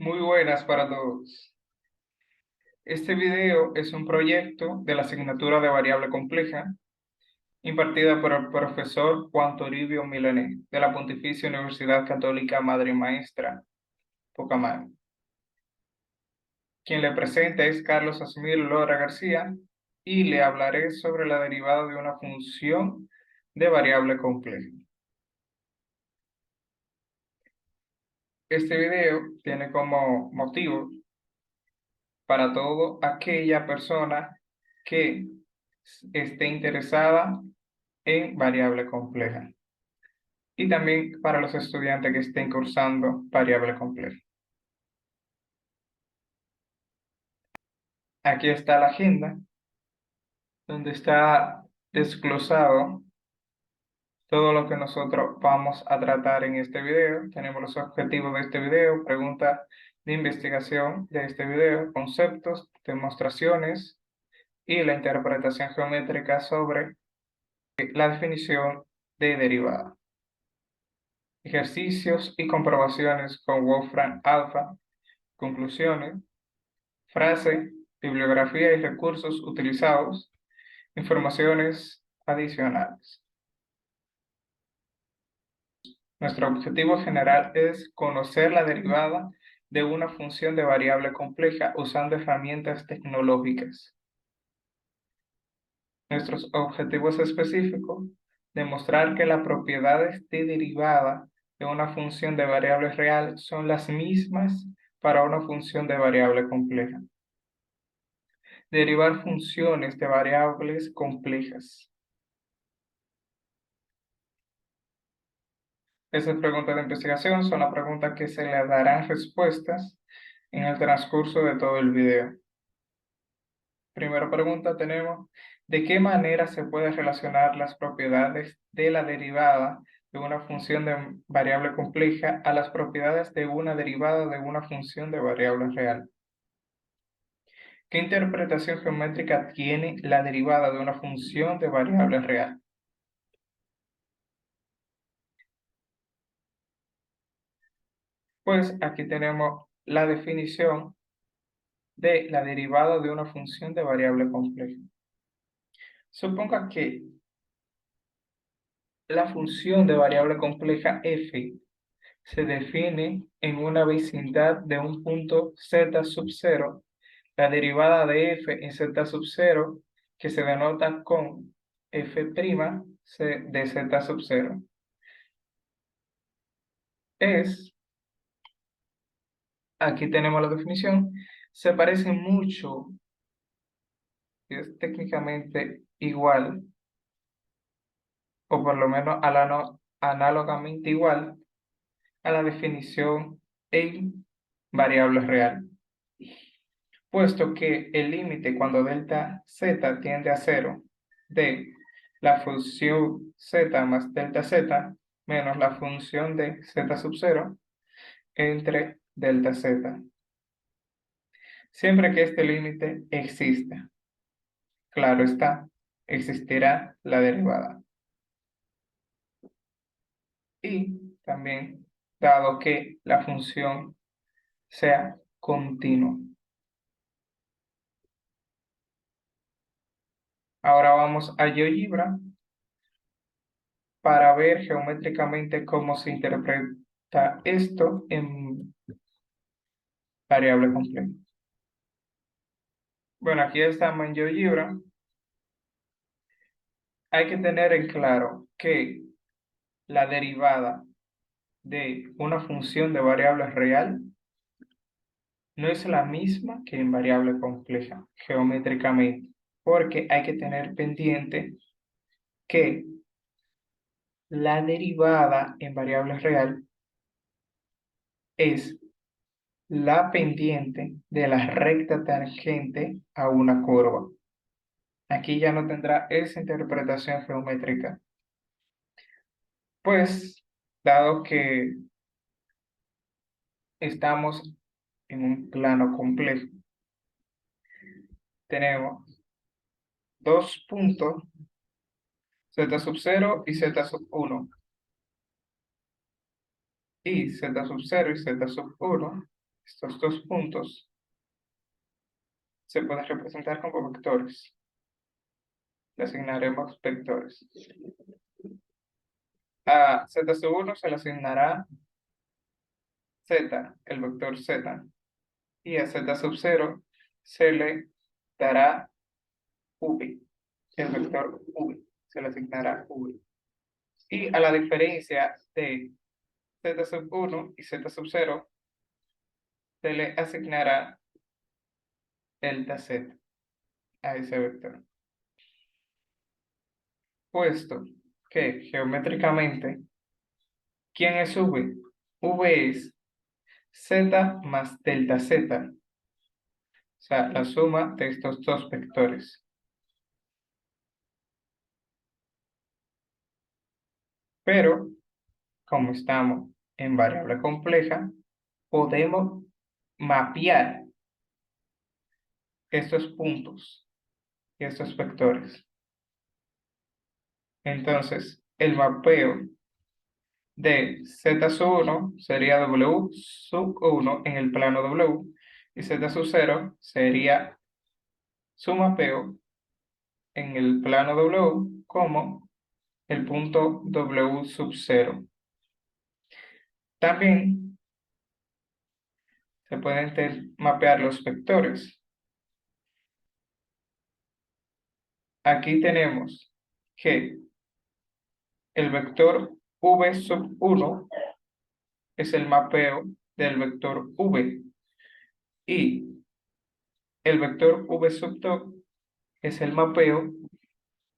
Muy buenas para todos. Este video es un proyecto de la asignatura de variable compleja impartida por el profesor Juan Toribio Milané de la Pontificia Universidad Católica Madre y Maestra, Pucamayo. Quien le presenta es Carlos Asmir Lora García y le hablaré sobre la derivada de una función de variable compleja. Este video tiene como motivo para toda aquella persona que esté interesada en variable compleja y también para los estudiantes que estén cursando variable compleja. Aquí está la agenda donde está desglosado todo lo que nosotros vamos a tratar en este video. Tenemos los objetivos de este video, preguntas de investigación de este video, conceptos, demostraciones y la interpretación geométrica sobre la definición de derivada. Ejercicios y comprobaciones con Wolfram Alpha, conclusiones, frase, bibliografía y recursos utilizados, informaciones adicionales. Nuestro objetivo general es conocer la derivada de una función de variable compleja usando herramientas tecnológicas. Nuestros objetivos específicos: demostrar que las propiedades de derivada de una función de variable real son las mismas para una función de variable compleja. Derivar funciones de variables complejas. Esas preguntas de investigación son las preguntas que se le darán respuestas en el transcurso de todo el video. Primera pregunta tenemos: ¿de qué manera se pueden relacionar las propiedades de la derivada de una función de variable compleja a las propiedades de una derivada de una función de variable real? ¿Qué interpretación geométrica tiene la derivada de una función de variable real? Pues aquí tenemos la definición de la derivada de una función de variable compleja. Suponga que la función de variable compleja f se define en una vecindad de un punto z sub 0, la derivada de f en z sub 0, que se denota con f' de z sub 0, es, aquí tenemos la definición, se parece mucho, es técnicamente igual, o por lo menos análogamente igual a la definición en variable real, puesto que el límite cuando delta z tiende a 0 de la función z más delta z menos la función de z sub 0 entre delta z. Siempre que este límite exista, claro está, existirá la derivada. Y también, dado que la función sea continua. Ahora vamos a GeoGebra para ver geométricamente cómo se interpreta esto en variable compleja. Bueno, aquí estamos en GeoGebra. Hay que tener en claro que la derivada de una función de variable real no es la misma que en variable compleja geométricamente, porque hay que tener pendiente que la derivada en variable real es la pendiente de la recta tangente a una curva. Aquí ya no tendrá esa interpretación geométrica, pues dado que estamos en un plano complejo, tenemos dos puntos, z sub 0 y z sub 1, y z sub 0 y z sub 1 estos dos puntos se pueden representar como vectores. Le asignaremos vectores. A z1 se le asignará z, el vector z, y a z0 se le dará v, el vector v, se le asignará v. Y a la diferencia de z1 y z0 se le asignará delta z a ese vector. Puesto que geométricamente, ¿quién es v? V es z más delta z, o sea, la suma de estos dos vectores. Pero, como estamos en variable compleja, podemos mapear estos puntos y estos vectores. Entonces, el mapeo de z sub 1 sería w sub 1 en el plano w, y z sub 0 sería su mapeo en el plano w como el punto w sub 0. También se pueden mapear los vectores. Aquí tenemos que el vector v sub 1 es el mapeo del vector v, y el vector v sub 2 es el mapeo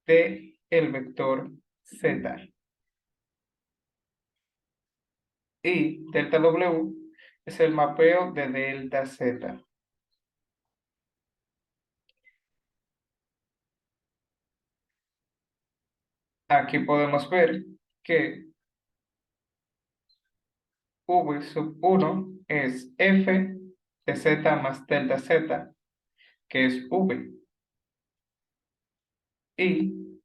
de el vector z. Y delta w es el mapeo de delta z. Aquí podemos ver que v sub 1 es f de z más delta z, que es v. Y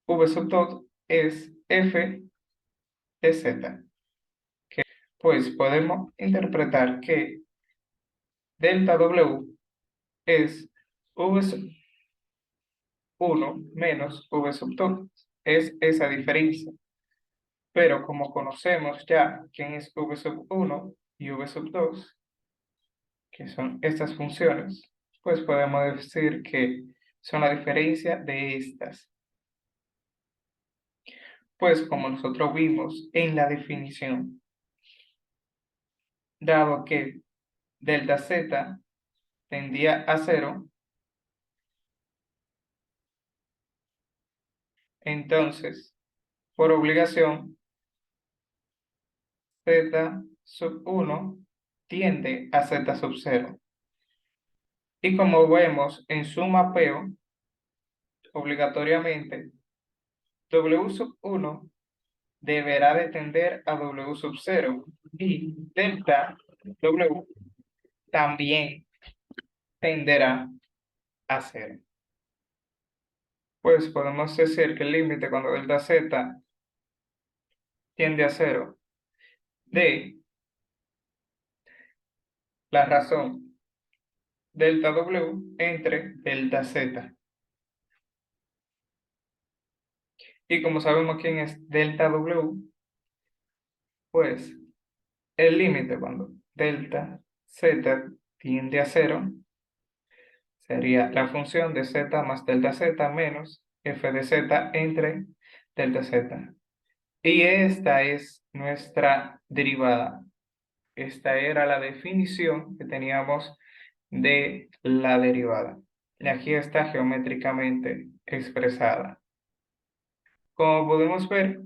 v sub 2 es f de z. Pues podemos interpretar que delta w es v sub 1 menos v sub 2. Es esa diferencia. Pero como conocemos ya quién es v sub 1 y v sub 2, que son estas funciones, pues podemos decir que son la diferencia de estas. Pues como nosotros vimos en la definición, dado que delta z tendía a 0, entonces, por obligación, z sub 1 tiende a z sub 0. Y como vemos en su mapeo, obligatoriamente, w sub 1 deberá de tender a w sub 0, y delta w también tenderá a 0. Pues podemos decir que el límite cuando delta z tiende a 0 de la razón delta w entre delta z. Y como sabemos quién es delta w, pues el límite cuando delta z tiende a 0 sería la función de z más delta z menos f de z entre delta z. Y esta es nuestra derivada. Esta era la definición que teníamos de la derivada. Y aquí está geométricamente expresada. Como podemos ver,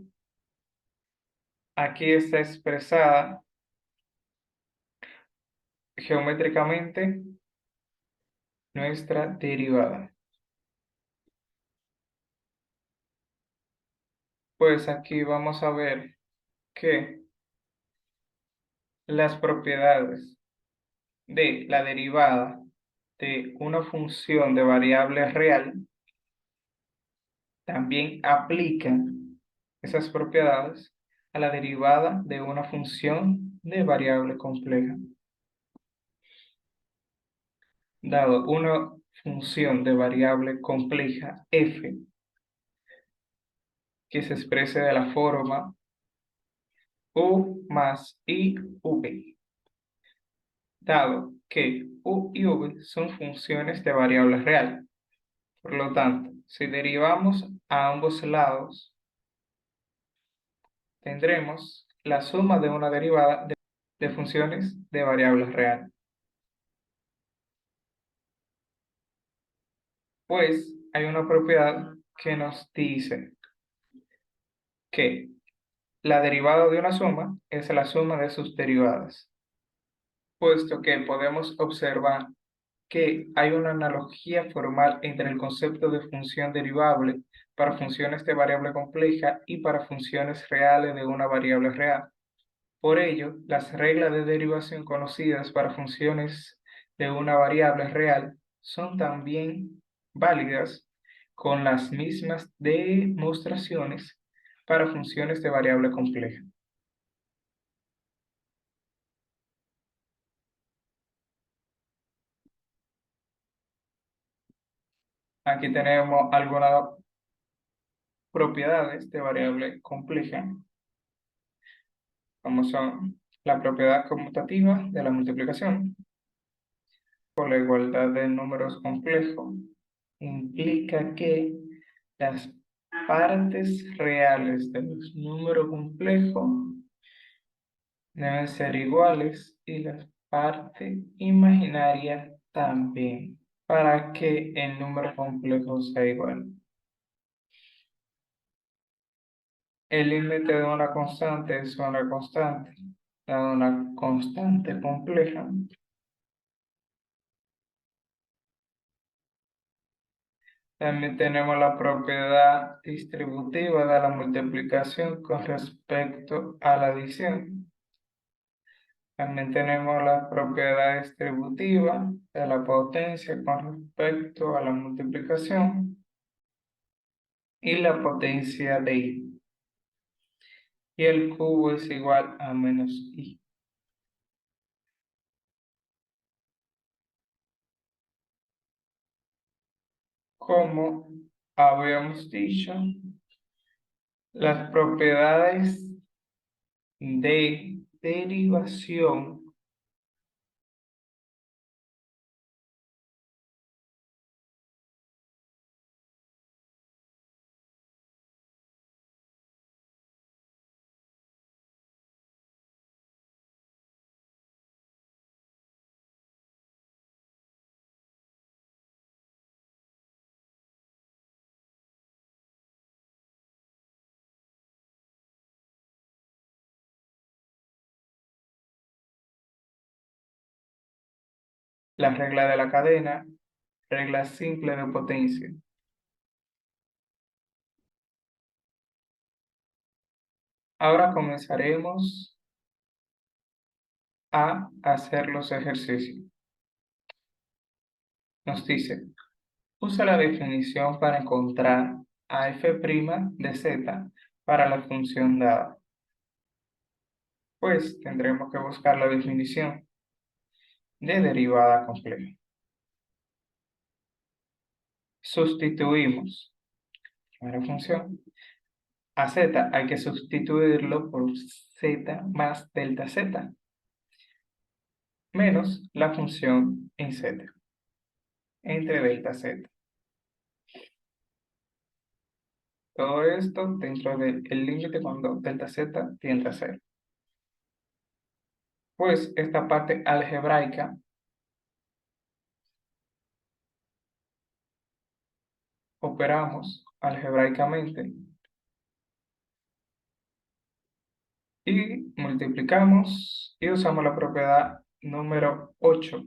aquí está expresada geométricamente nuestra derivada. Pues aquí vamos a ver que las propiedades de la derivada de una función de variable real también aplican esas propiedades a la derivada de una función de variable compleja. dado una función de variable compleja f que se exprese de la forma u más i v, dado que u y v son funciones de variable real. Por lo tanto, si derivamos a ambos lados, tendremos la suma de una derivada de funciones de variables real. Pues hay una propiedad que nos dice que la derivada de una suma es la suma de sus derivadas, puesto que podemos observar que hay una analogía formal entre el concepto de función derivable para funciones de variable compleja y para funciones reales de una variable real. Por ello, las reglas de derivación conocidas para funciones de una variable real son también válidas con las mismas demostraciones para funciones de variable compleja. Aquí tenemos algunas propiedades de variable compleja, como son la propiedad conmutativa de la multiplicación por la igualdad de números complejos. Implica que las partes reales de los números complejos deben ser iguales y las partes imaginarias también, para que el número complejo sea igual. El límite de una constante es una constante, dado una constante compleja. También tenemos la propiedad distributiva de la multiplicación con respecto a la adición. También tenemos la propiedad distributiva de la potencia con respecto a la multiplicación y la potencia de i. Y el cubo es igual a menos i. Como habíamos dicho, las propiedades de derivación la regla de la cadena, regla simple de potencia. Ahora comenzaremos a hacer los ejercicios. Nos dice, usa la definición para encontrar a f' de z para la función dada. Pues tendremos que buscar la definición de derivada compleja. Sustituimos la función. A z hay que sustituirlo por z más delta z menos la función en z entre delta z. Todo esto dentro del límite cuando delta z tiende a 0. Pues esta parte algebraica operamos algebraicamente y multiplicamos y usamos la propiedad número 8,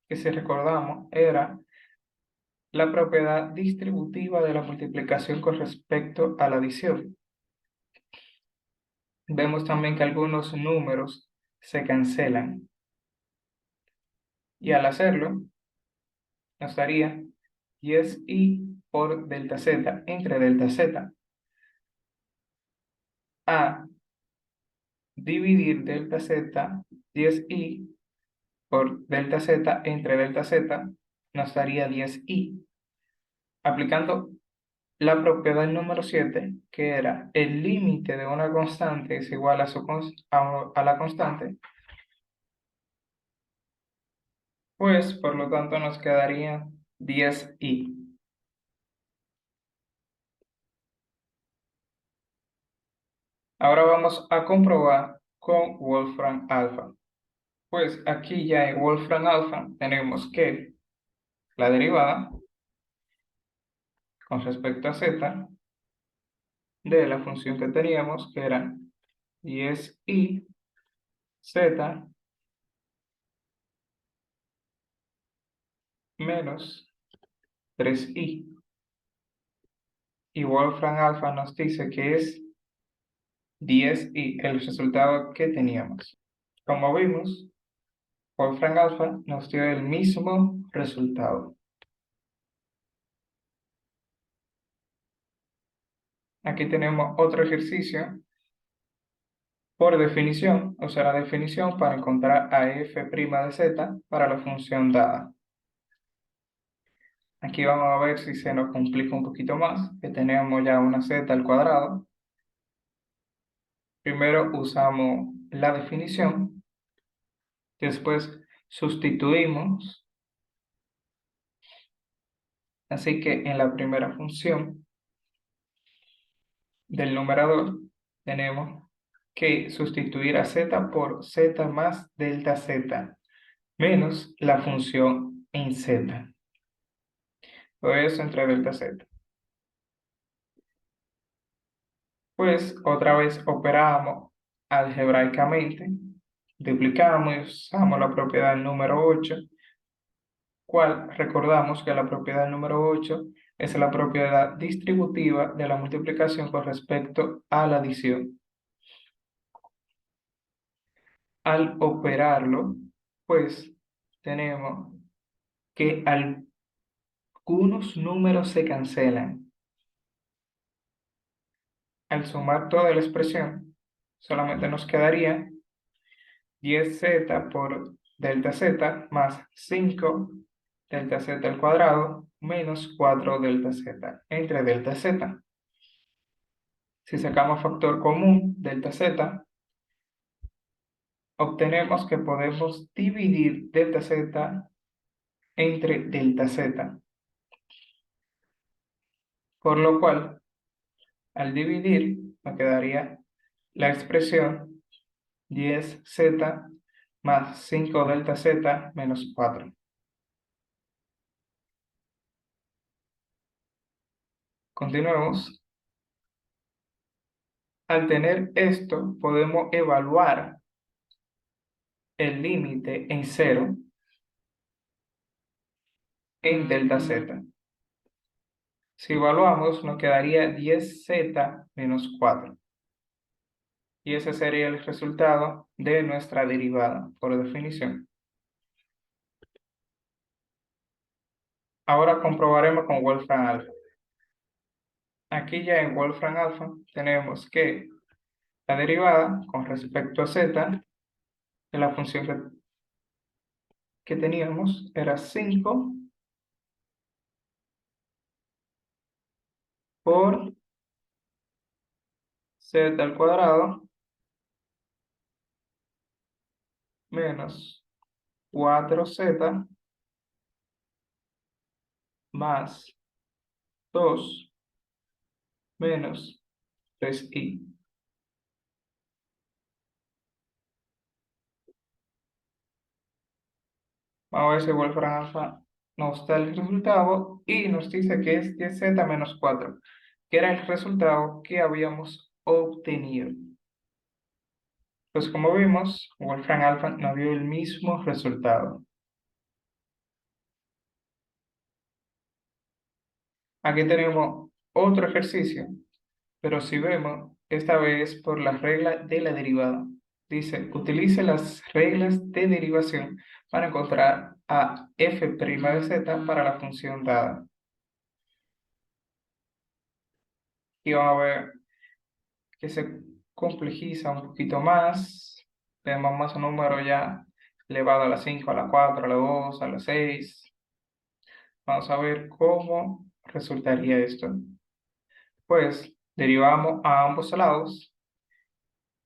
que si recordamos era la propiedad distributiva de la multiplicación con respecto a la adición. Vemos también que algunos números se cancelan y al hacerlo nos daría 10i por delta z entre delta z a dividir delta z 10i por delta z entre delta z nos daría 10i. Aplicando la propiedad número 7, que era el límite de una constante es igual a, a la constante, pues por lo tanto nos quedaría 10i. Ahora vamos a comprobar con Wolfram alfa. Pues aquí ya en Wolfram alfa tenemos que la derivada con respecto a z de la función que teníamos, que era 10i z menos 3i. Y Wolfram alfa nos dice que es 10i, el resultado que teníamos. Como vimos, Wolfram alfa nos dio el mismo resultado. Aquí tenemos otro ejercicio por definición, o sea, la definición para encontrar a f' de z para la función dada. Aquí vamos a ver si se nos complica un poquito más, que tenemos ya una z al cuadrado. Primero usamos la definición, después sustituimos, así que en la primera función del numerador tenemos que sustituir a z por z más delta z menos la función en z. Todo eso entre delta z. Pues otra vez operamos algebraicamente, duplicamos y usamos la propiedad número 8, cual recordamos que la propiedad número 8 es la propiedad distributiva de la multiplicación con respecto a la adición. Al operarlo, pues tenemos que algunos números se cancelan. Al sumar toda la expresión, solamente nos quedaría 10z por delta z más 5 delta z al cuadrado menos 4 delta z entre delta z. Si sacamos factor común, delta z, obtenemos que podemos dividir delta z entre delta z. Por lo cual, al dividir, nos quedaría la expresión 10z más 5 delta z menos 4. Continuemos. Al tener esto, podemos evaluar el límite en 0 en delta z. Si evaluamos, nos quedaría 10z menos 4. Y ese sería el resultado de nuestra derivada, por definición. Ahora comprobaremos con Wolfram alfa. Aquí ya en Wolfram alfa tenemos que la derivada con respecto a z de la función que teníamos era 5 por z al cuadrado menos 4z más 2 menos 3i. Vamos a ver si Wolfram alfa nos da el resultado y nos dice que es 10z menos 4, que era el resultado que habíamos obtenido. Pues como vimos, Wolfram alfa nos dio el mismo resultado. Aquí tenemos otro ejercicio, pero si vemos, esta vez por la regla de la derivada. Dice, utilice las reglas de derivación para encontrar a f' de z para la función dada. Y vamos a ver que se complejiza un poquito más. Vemos más números ya elevado a la 5, a la 4, a la 2, a la 6. Vamos a ver cómo resultaría esto. Pues derivamos a ambos lados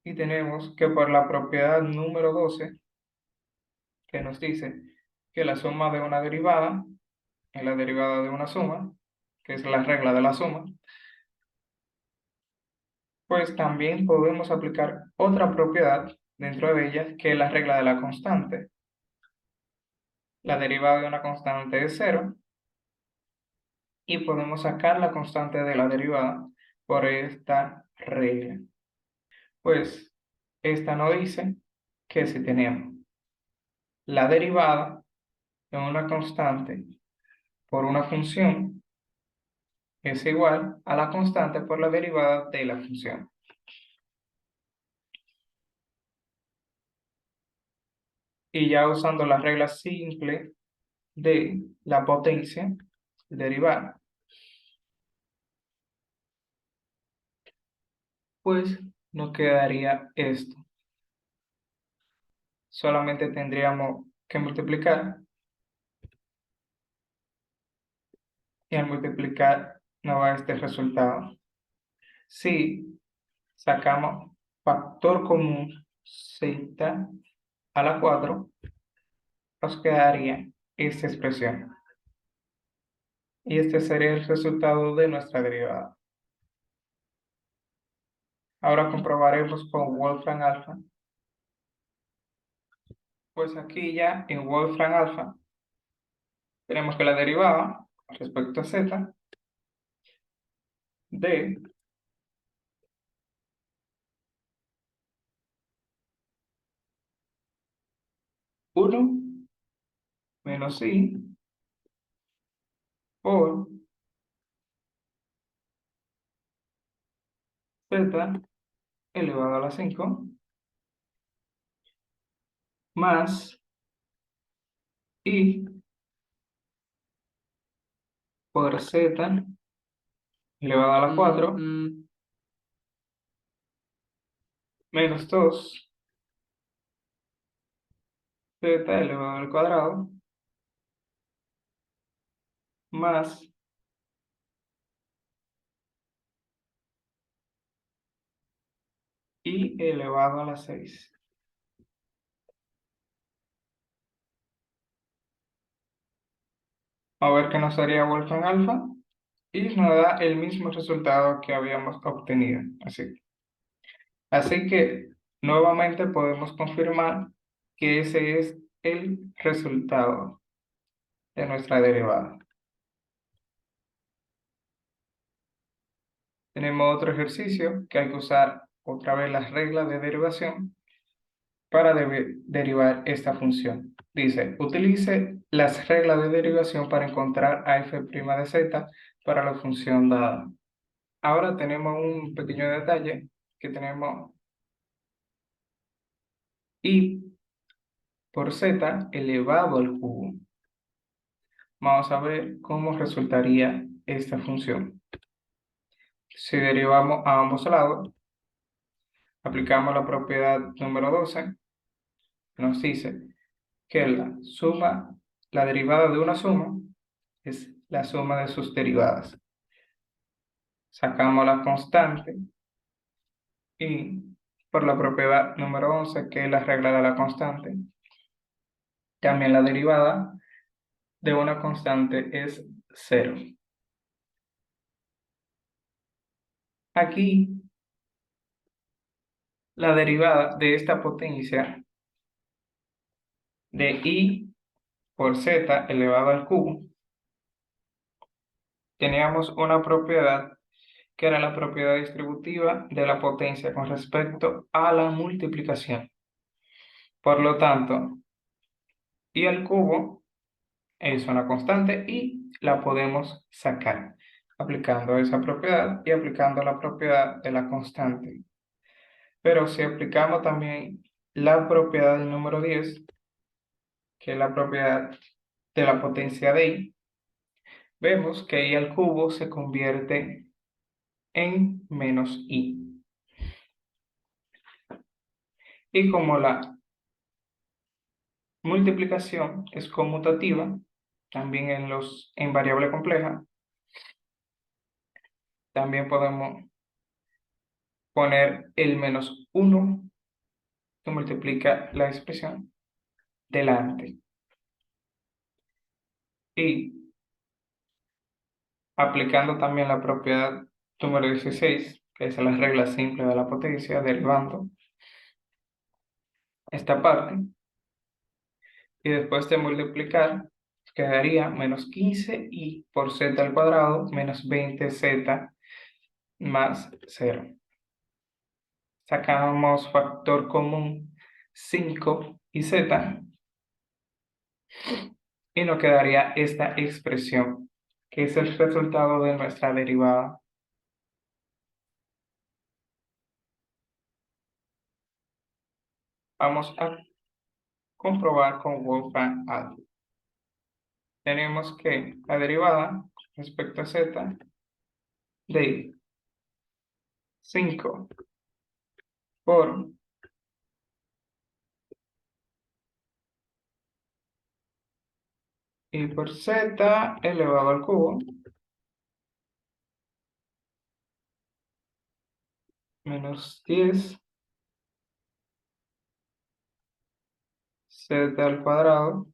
y tenemos que por la propiedad número 12, que nos dice que la suma de una derivada es la derivada de una suma, que es la regla de la suma, pues también podemos aplicar otra propiedad dentro de ella, que es la regla de la constante. La derivada de una constante es cero y podemos sacar la constante de la derivada por esta regla. Pues esta nos dice que si tenemos la derivada de una constante por una función es igual a la constante por la derivada de la función. Y ya usando la regla simple de la potencia derivada, pues nos quedaría esto. Solamente tendríamos que multiplicar y al multiplicar nos va este resultado. Si sacamos factor común z a la 4, nos quedaría esta expresión. Y este sería el resultado de nuestra derivada. Ahora comprobaremos con Wolfram alfa. Pues aquí ya en Wolfram alfa tenemos que la derivada respecto a z de 1 menos i por z elevado a la 5 más i por z elevado a la 4 menos 2 z elevado al cuadrado más i elevado a la 6. A ver qué nos daría Wolfram alfa y nos da el mismo resultado que habíamos obtenido. Así que nuevamente podemos confirmar que ese es el resultado de nuestra derivada. Tenemos otro ejercicio que hay que usar otra vez las reglas de derivación para derivar esta función. Dice, utilice las reglas de derivación para encontrar a f' de z para la función dada. Ahora tenemos un pequeño detalle, que tenemos i por z elevado al cubo. Vamos a ver cómo resultaría esta función. Si derivamos a ambos lados, aplicamos la propiedad número 12, nos dice que la derivada de una suma es la suma de sus derivadas. Sacamos la constante y por la propiedad número 11, que es la regla de la constante, también la derivada de una constante es 0. Aquí la derivada de esta potencia de i por z elevado al cubo, teníamos una propiedad que era la propiedad distributiva de la potencia con respecto a la multiplicación. Por lo tanto, i al cubo es una constante y la podemos sacar aplicando esa propiedad y aplicando la propiedad de la constante. Pero si aplicamos también la propiedad del número 10, que es la propiedad de la potencia de i, vemos que i al cubo se convierte en menos i. Y como la multiplicación es conmutativa, también en variable compleja. También podemos poner el -1 que multiplica la expresión delante. Y aplicando también la propiedad número 16, que es la regla simple de la potencia, derivando esta parte, y después de multiplicar, quedaría -15 y por z al cuadrado, -20z más 0. Sacamos factor común 5 y z, y nos quedaría esta expresión, que es el resultado de nuestra derivada. Vamos a comprobar con Wolfram Alpha. Tenemos que la derivada respecto a z de 5 por y por z elevado al cubo menos 10 z al cuadrado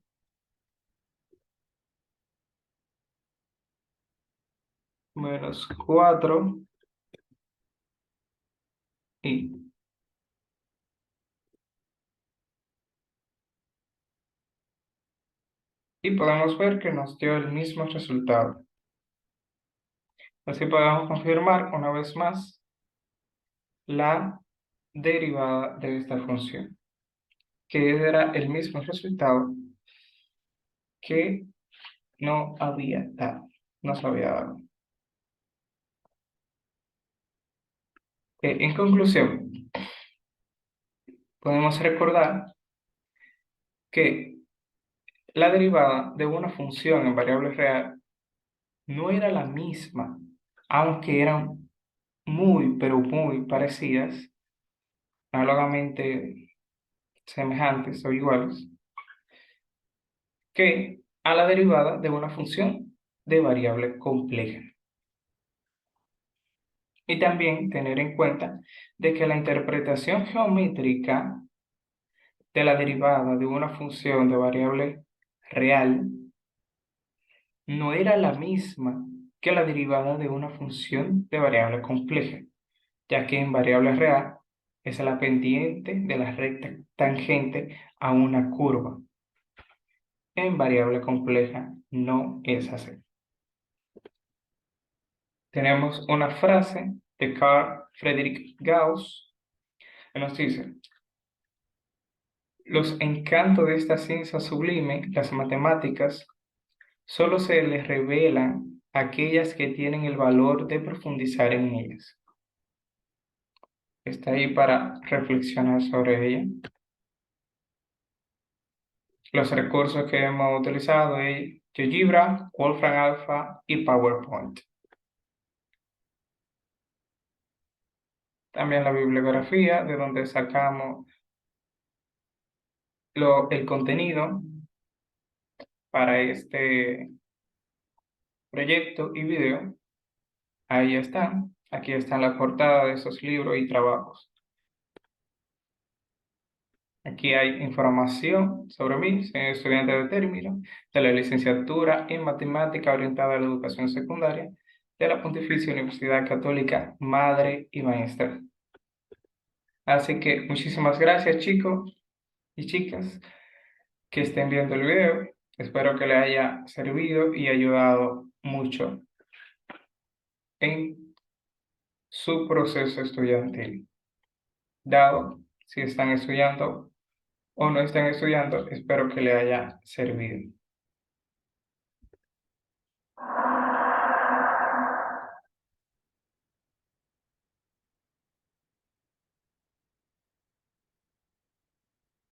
menos 4 y podemos ver que nos dio el mismo resultado. Así podemos confirmar una vez más la derivada de esta función, que era el mismo resultado que nos había dado. En conclusión, podemos recordar que la derivada de una función en variable real no era la misma, aunque eran muy, pero muy parecidas, análogamente semejantes o iguales, que a la derivada de una función de variable compleja. Y también tener en cuenta de que la interpretación geométrica de la derivada de una función de variable real no era la misma que la derivada de una función de variable compleja, ya que en variable real es la pendiente de la recta tangente a una curva. En variable compleja no es así. Tenemos una frase de Carl Friedrich Gauss que nos dice: los encantos de esta ciencia sublime, las matemáticas, solo se les revelan a aquellas que tienen el valor de profundizar en ellas. Está ahí para reflexionar sobre ella. Los recursos que hemos utilizado es GeoGebra, Wolfram Alpha y PowerPoint. También la bibliografía de donde sacamos el contenido para este proyecto y video. Ahí están. Aquí están las portadas de esos libros y trabajos. Aquí hay información sobre mí, soy estudiante de término de la licenciatura en matemática orientada a la educación secundaria de la Pontificia Universidad Católica Madre y Maestra. Así que muchísimas gracias, chicos y chicas que estén viendo el video. Espero que les haya servido y ayudado mucho en su proceso estudiantil. Dado si están estudiando o no están estudiando, espero que les haya servido.